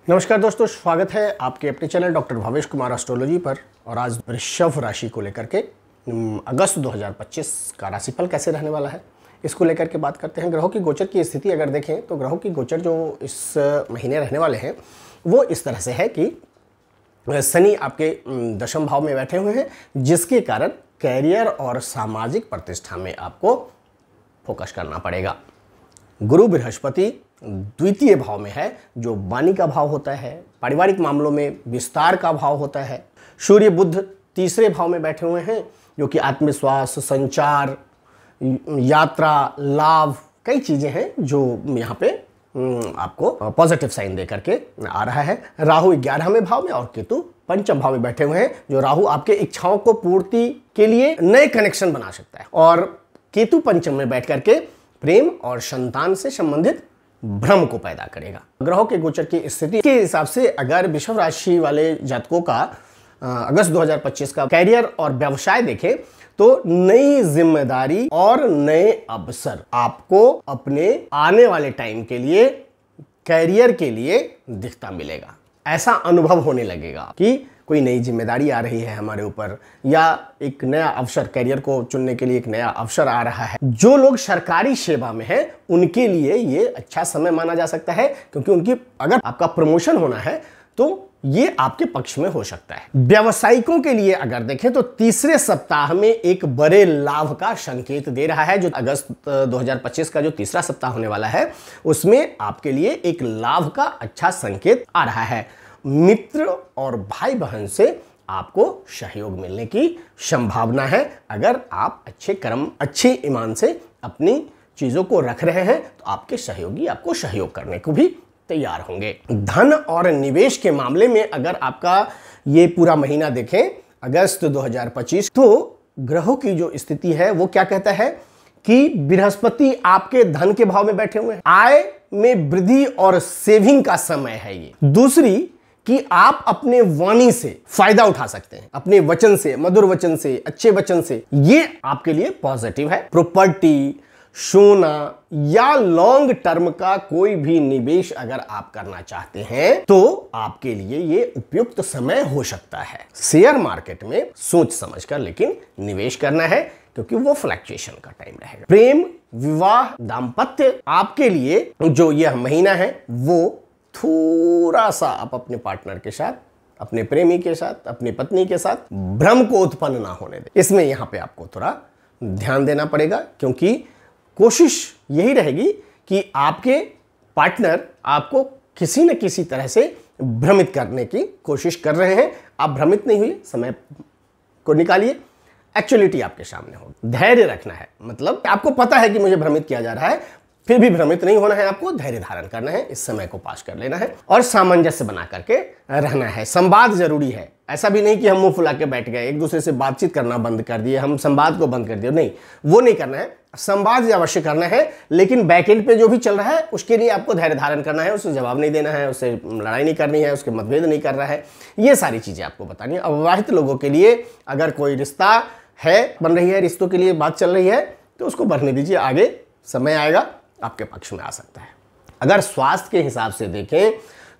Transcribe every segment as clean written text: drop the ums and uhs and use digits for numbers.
नमस्कार दोस्तों, स्वागत है आपके अपने channel doctor Bhavesh Kumar astrology पर। और आज वृषभ राशि को लेकर के अगस्त 2025 का राशिफल कैसे रहने वाला है इसको लेकर के बात करते हैं। ग्रहों की गोचर की स्थिति अगर देखें तो ग्रहों की गोचर जो इस महीने रहने वाले हैं वो इस तरह से है कि शनि आपके दशम भाव में बैठे हुए हैं, जिसके कारण कैरियर और सामाजिक प्रतिष्ठा में आपको फोकस करना पड़ेगा। गुरु बृहस्पति द्वितीय भाव में है, जो वाणी का भाव होता है, पारिवारिक मामलों में विस्तार का भाव होता है। सूर्य बुध तीसरे भाव में बैठे हुए हैं, जो कि आत्मविश्वास, संचार, यात्रा, लाभ, कई चीजें हैं जो यहाँ पे आपको पॉजिटिव साइन दे करके आ रहा है। राहु 11वें भाव में और केतु पंचम भाव में बैठे हुए हैं, जो राहु आपके इच्छाओं को पूर्ति के लिए नए कनेक्शन बना सकता है, और केतु पंचम में बैठ करके प्रेम और संतान से संबंधित भ्रम को पैदा करेगा। ग्रहों के गोचर की स्थिति के हिसाब से अगर वृषभ राशि वाले जातकों का अगस्त 2025 का कैरियर और व्यवसाय देखें तो नई जिम्मेदारी और नए अवसर आपको अपने आने वाले टाइम के लिए, कैरियर के लिए दिखता मिलेगा। ऐसा अनुभव होने लगेगा कि कोई नई जिम्मेदारी आ रही है हमारे ऊपर, या एक नया अवसर, कैरियर को चुनने के लिए एक नया अवसर आ रहा है। जो लोग सरकारी सेवा में हैं उनके लिए ये अच्छा समय माना जा सकता है, क्योंकि उनकी अगर आपका प्रमोशन होना है तो ये आपके पक्ष में हो सकता है। व्यावसायिकों के लिए अगर देखें तो तीसरे सप्ताह में एक बड़े लाभ का संकेत दे रहा है। जो अगस्त 2025 का जो तीसरा सप्ताह होने वाला है उसमें आपके लिए एक लाभ का अच्छा संकेत आ रहा है। मित्र और भाई बहन से आपको सहयोग मिलने की संभावना है। अगर आप अच्छे कर्म, अच्छे ईमान से अपनी चीजों को रख रहे हैं तो आपके सहयोगी आपको सहयोग करने को भी तैयार होंगे। धन और निवेश के मामले में अगर आपका ये पूरा महीना देखें अगस्त 2025, तो ग्रहों की जो स्थिति है वो क्या कहता है कि बृहस्पति आपके धन के भाव में बैठे हुए हैं। आय में वृद्धि और सेविंग का समय है ये। दूसरी कि आप अपने वाणी से फायदा उठा सकते हैं, अपने वचन से, मधुर वचन से, अच्छे वचन से, ये आपके लिए पॉजिटिव है। प्रॉपर्टी, सोना या लॉन्ग टर्म का कोई भी निवेश अगर आप करना चाहते हैं तो आपके लिए ये उपयुक्त समय हो सकता है। शेयर मार्केट में सोच समझकर लेकिन निवेश करना है, क्योंकि वो फ्लक्चुएशन का टाइम रहेगा। प्रेम, विवाह, दाम्पत्य, आपके लिए जो यह महीना है वो थोड़ा सा आप अपने पार्टनर के साथ, अपने प्रेमी के साथ, अपनी पत्नी के साथ भ्रम को उत्पन्न ना होने दें। इसमें यहां पे आपको थोड़ा ध्यान देना पड़ेगा, क्योंकि कोशिश यही रहेगी कि आपके पार्टनर आपको किसी न किसी तरह से भ्रमित करने की कोशिश कर रहे हैं। आप भ्रमित नहीं हुए, समय को निकालिए, एक्चुअलिटी आपके सामने होगी। धैर्य रखना है, मतलब आपको पता है कि मुझे भ्रमित किया जा रहा है, फिर भी भ्रमित नहीं होना है, आपको धैर्य धारण करना है, इस समय को पास कर लेना है और सामंजस्य बना करके रहना है। संवाद जरूरी है। ऐसा भी नहीं कि हम मुंह फुला के बैठ गए, एक दूसरे से बातचीत करना बंद कर दिए, हम संवाद को बंद कर दिए, नहीं, वो नहीं करना है। संवाद अवश्य करना है, लेकिन बैकएंड पे जो भी चल रहा है उसके लिए आपको धैर्य धारण करना है, उसे जवाब नहीं देना है, उससे लड़ाई नहीं करनी है, उसके मतभेद नहीं करना है। ये सारी चीजें आपको बतानी है। अविवाहित लोगों के लिए अगर कोई रिश्ता है, बन रही है, रिश्तों के लिए बात चल रही है, तो उसको बढ़ने दीजिए, आगे समय आएगा आपके पक्ष में आ सकता है। अगर स्वास्थ्य के हिसाब से देखें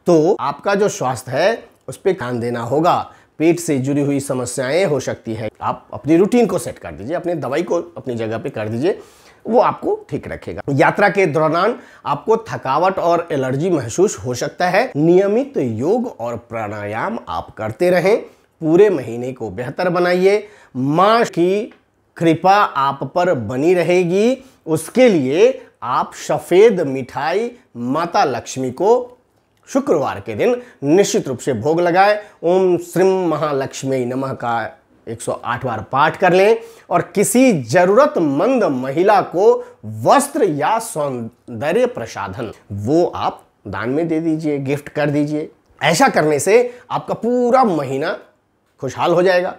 तो आपका जो स्वास्थ्य है उस पर ध्यान देना होगा। पेट से जुड़ी हुई समस्याएं हो सकती है, आप अपनी रूटीन को सेट कर दीजिए, अपनी दवाई को अपनी जगह पे कर दीजिए, वो आपको ठीक रखेगा। यात्रा के दौरान आपको थकावट और एलर्जी महसूस हो सकता है। नियमित योग और प्राणायाम आप करते रहें, पूरे महीने को बेहतर बनाइए। मां की कृपा आप पर बनी रहेगी, उसके लिए आप सफेद मिठाई माता लक्ष्मी को शुक्रवार के दिन निश्चित रूप से भोग लगाएं। ओम श्रीम महालक्ष्मी नमः का 108 बार पाठ कर लें, और किसी जरूरतमंद महिला को वस्त्र या सौंदर्य प्रसाधन वो आप दान में दे दीजिए, गिफ्ट कर दीजिए। ऐसा करने से आपका पूरा महीना खुशहाल हो जाएगा।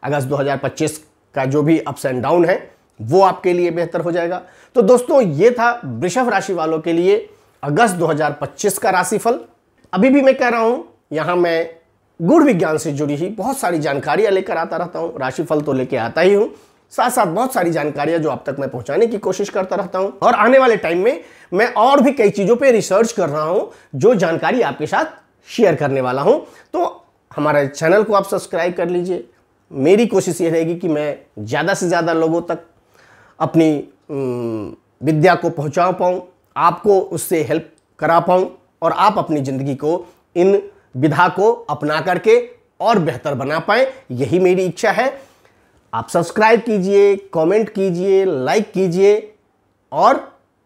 अगस्त 2025 का जो भी अप्स एंड डाउन है वो आपके लिए बेहतर हो जाएगा। तो दोस्तों, ये था वृषभ राशि वालों के लिए अगस्त 2025 का राशिफल। अभी भी मैं कह रहा हूं, यहां मैं गुण विज्ञान से जुड़ी ही बहुत सारी जानकारियां लेकर आता रहता हूं। राशिफल तो लेके आता ही हूं, साथ साथ बहुत सारी जानकारियां जो आप तक मैं पहुंचाने की कोशिश करता रहता हूं। और आने वाले टाइम में मैं और भी कई चीजों पे रिसर्च कर रहा हूं जो जानकारी आपके साथ शेयर करने वाला हूं। तो हमारे चैनल को आप सब्सक्राइब कर लीजिए। मेरी कोशिश ये रहेगी कि मैं ज़्यादा से ज़्यादा लोगों तक अपनी विद्या को पहुंचा पाऊं, आपको उससे हेल्प करा पाऊं और आप अपनी ज़िंदगी को इन विधा को अपना करके और बेहतर बना पाएं, यही मेरी इच्छा है। आप सब्सक्राइब कीजिए, कमेंट कीजिए, लाइक कीजिए और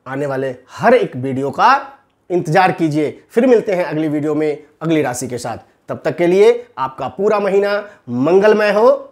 आने वाले हर एक वीडियो का इंतजार कीजिए। फिर मिलते हैं अगली वीडियो में अगली राशि के साथ। तब तक के लिए आपका पूरा महीना मंगलमय हो।